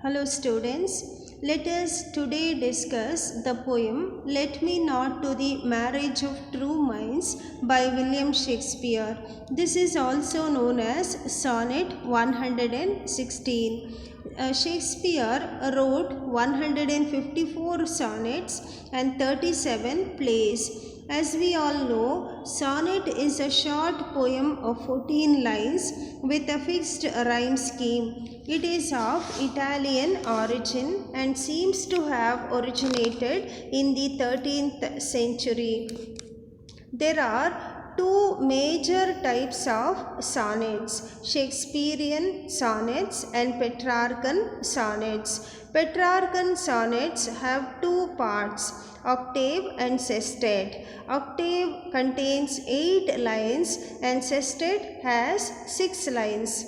Hello students, let us today discuss the poem Let Me Not to the Marriage of True Minds by William Shakespeare. This is also known as Sonnet 116. Shakespeare wrote 154 sonnets and 37 plays. As we all know, sonnet is a short poem of 14 lines with a fixed rhyme scheme. It is of Italian origin and seems to have originated in the 13th century. There are two major types of sonnets, Shakespearean sonnets and Petrarchan sonnets. Petrarchan sonnets have two parts, octave and sestet. Octave contains 8 lines and sestet has 6 lines.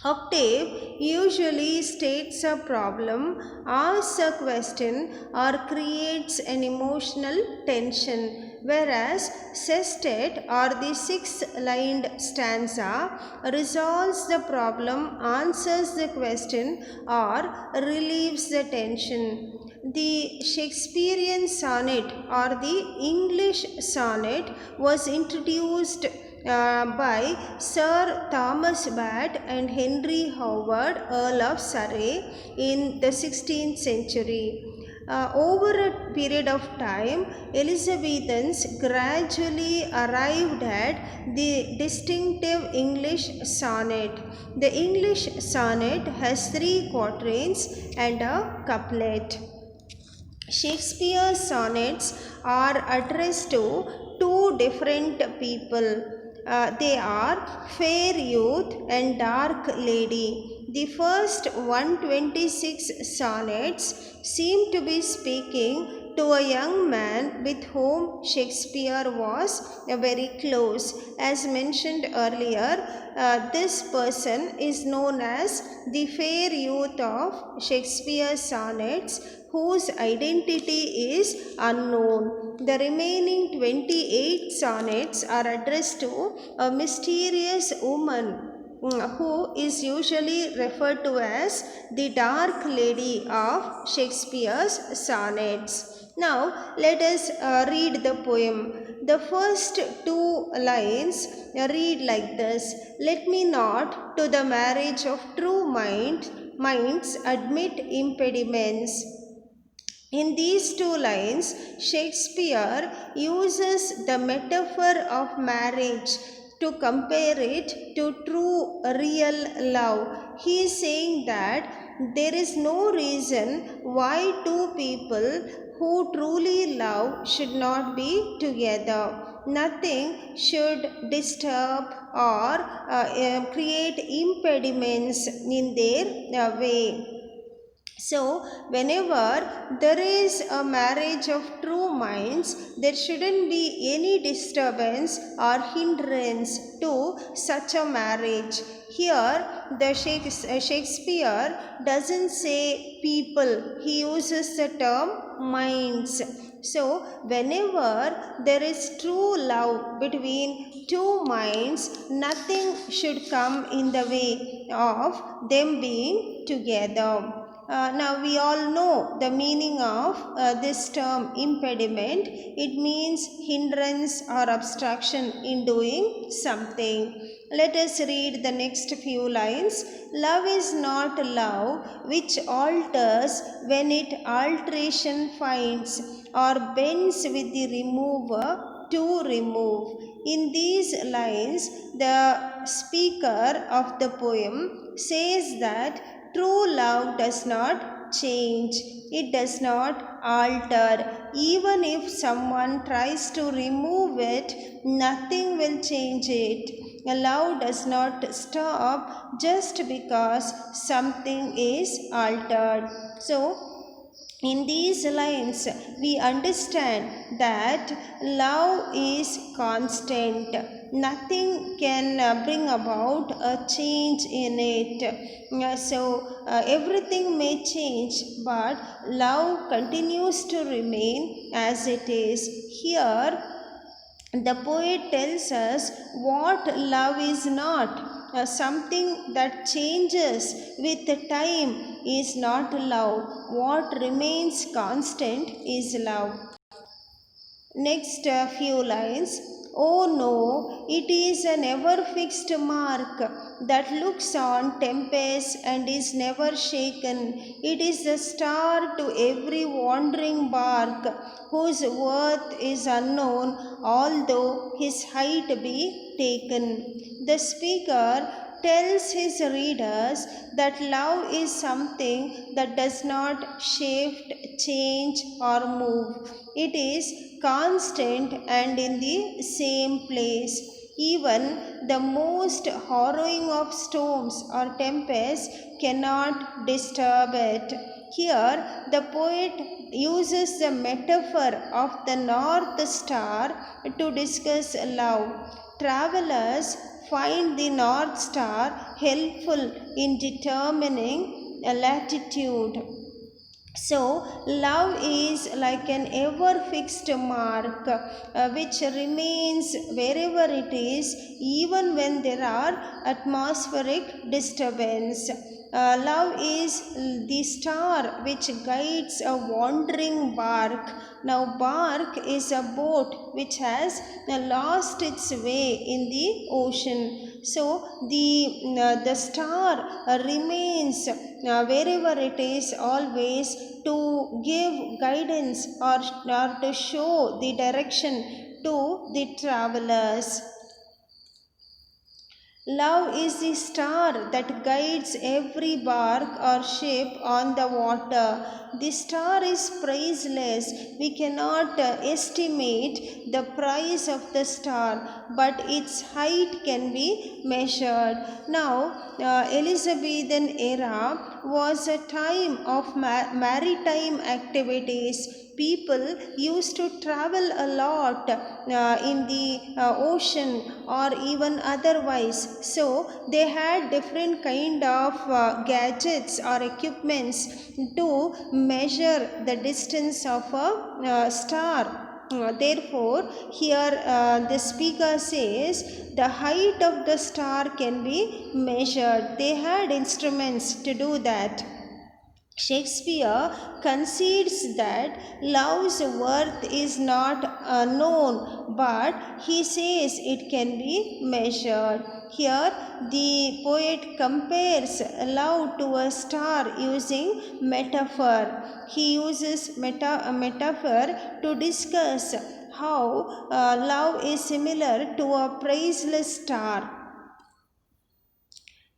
Octave usually states a problem, asks a question, or creates an emotional tension, whereas sestet or the 6-lined stanza resolves the problem, answers the question, or relieves the tension. The Shakespearean sonnet or the English sonnet was introduced by Sir Thomas Watt and Henry Howard, Earl of Surrey, in the 16th century. Over a period of time, Elizabethans gradually arrived at the distinctive English sonnet. The English sonnet has 3 quatrains and a couplet. Shakespeare's sonnets are addressed to two different people. They are fair youth and dark lady. The first 126 sonnets seem to be speaking to a young man with whom Shakespeare was very close. As mentioned earlier, this person is known as the fair youth of Shakespeare's sonnets, whose identity is unknown. The remaining 28 sonnets are addressed to a mysterious woman who is usually referred to as the Dark Lady of Shakespeare's sonnets. Now, let us read the poem. The first 2 lines read like this: Let me not to the marriage of true minds admit impediments. In these 2 lines, Shakespeare uses the metaphor of marriage to compare it to true, real love. He is saying that there is no reason why two people who truly love should not be together. Nothing should disturb or create impediments in their way. So, whenever there is a marriage of true minds, there shouldn't be any disturbance or hindrance to such a marriage. Here, the Shakespeare doesn't say people, he uses the term minds. So, whenever there is true love between two minds, nothing should come in the way of them being together. Now we all know the meaning of this term impediment. It means hindrance or obstruction in doing something. Let us read the next few lines. Love is not love which alters when it alteration finds or bends with the remover to remove. In these lines, the speaker of the poem says that true love does not change, it does not alter. Even if someone tries to remove it, nothing will change it. Love does not stop just because something is altered. So, in these lines, we understand that love is constant. Nothing can bring about a change in it. Everything may change, but love continues to remain as it is. Here, the poet tells us what love is not. Something that changes with time is not love. What remains constant is love. Next few lines. Oh no, it is an ever fixed mark that looks on tempest and is never shaken. It is the star to every wandering bark, whose worth is unknown, although his height be taken. The speaker tells his readers that love is something that does not shift, change, or move. It is constant and in the same place. Even the most harrowing of storms or tempests cannot disturb it. Here, the poet uses the metaphor of the North Star to discuss love. Travelers find the North Star helpful in determining a latitude. So, love is like an ever fixed mark which remains wherever it is, even when there are atmospheric disturbance. Love is the star which guides a wandering bark. Now, bark is a boat which has lost its way in the ocean. So, the star remains wherever it is always to give guidance or to show the direction to the travelers. Love is the star that guides every bark or ship on the water. The star is priceless. We cannot estimate the price of the star, but its height can be measured. Now, Elizabethan era was a time of maritime activities. People used to travel a lot in the ocean or even otherwise, so they had different kind of gadgets or equipments to measure the distance of a star. Therefore, here the speaker says the height of the star can be measured. They had instruments to do that. Shakespeare concedes that love's worth is not known, but he says it can be measured. Here, the poet compares love to a star using metaphor. He uses a metaphor to discuss how love is similar to a priceless star.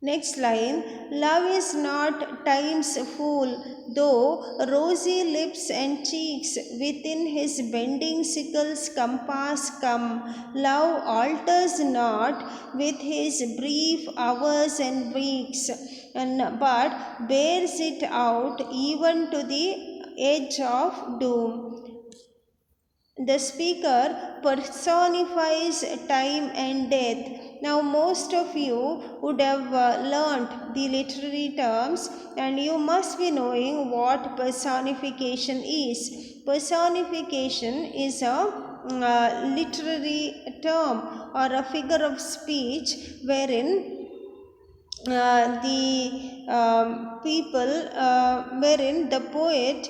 Next line, love is not time's fool, though rosy lips and cheeks within his bending sickle's compass come. Love alters not with his brief hours and weeks, but bears it out even to the edge of doom. The speaker personifies time and death. Now, most of you would have learnt the literary terms, and you must be knowing what personification is. Personification is a literary term or a figure of speech wherein wherein the poet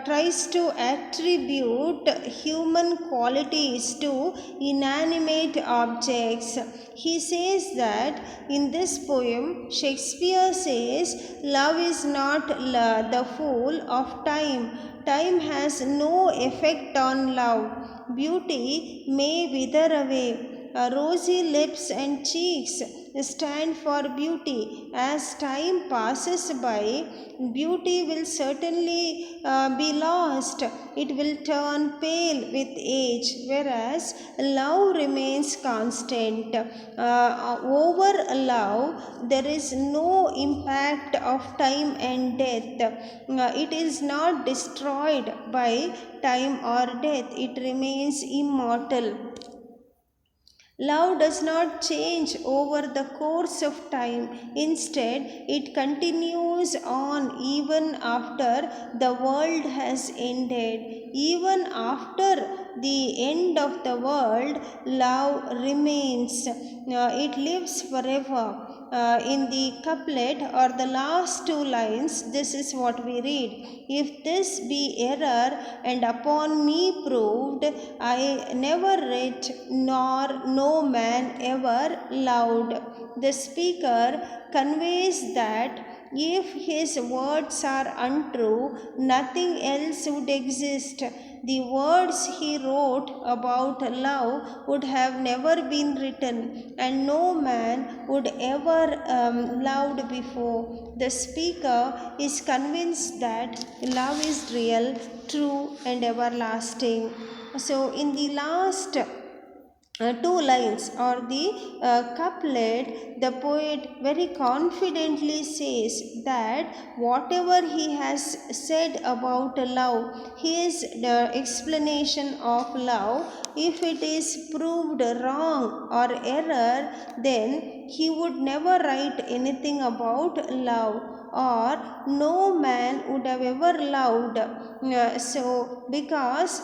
tries to attribute human qualities to inanimate objects. He says that in this poem, Shakespeare says, love is not the fool of time. Time has no effect on love. Beauty may wither away. Rosy lips and cheeks stand for beauty. As time passes by, beauty will certainly be lost. It will turn pale with age, whereas love remains constant. Over love, there is no impact of time and death. It is not destroyed by time or death, it remains immortal. Love does not change over the course of time. Instead, it continues on even after the world has ended. Even after the end of the world, love remains. It lives forever. in the couplet or the last two lines, this is what we read. If this be error and upon me proved, I never writ nor no man ever loved. The speaker conveys that if his words are untrue, nothing else would exist. The words he wrote about love would have never been written, and no man would ever loved before. The speaker is convinced that love is real, true, and everlasting. So, in the last two lines or the couplet, the poet very confidently says that whatever he has said about love, his explanation of love, if it is proved wrong or error, then he would never write anything about love, or no man would have ever loved. Because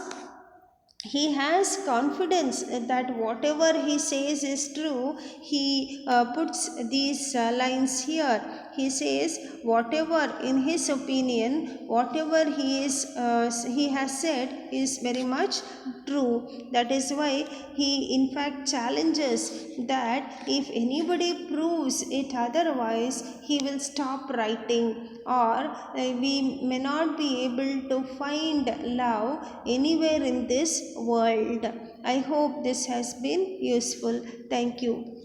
he has confidence that whatever he says is true, he puts these lines here. He says whatever in his opinion, whatever he has said is very much true. That is why he in fact challenges that if anybody proves it otherwise, he will stop writing, or we may not be able to find love anywhere in this world. I hope this has been useful. Thank you.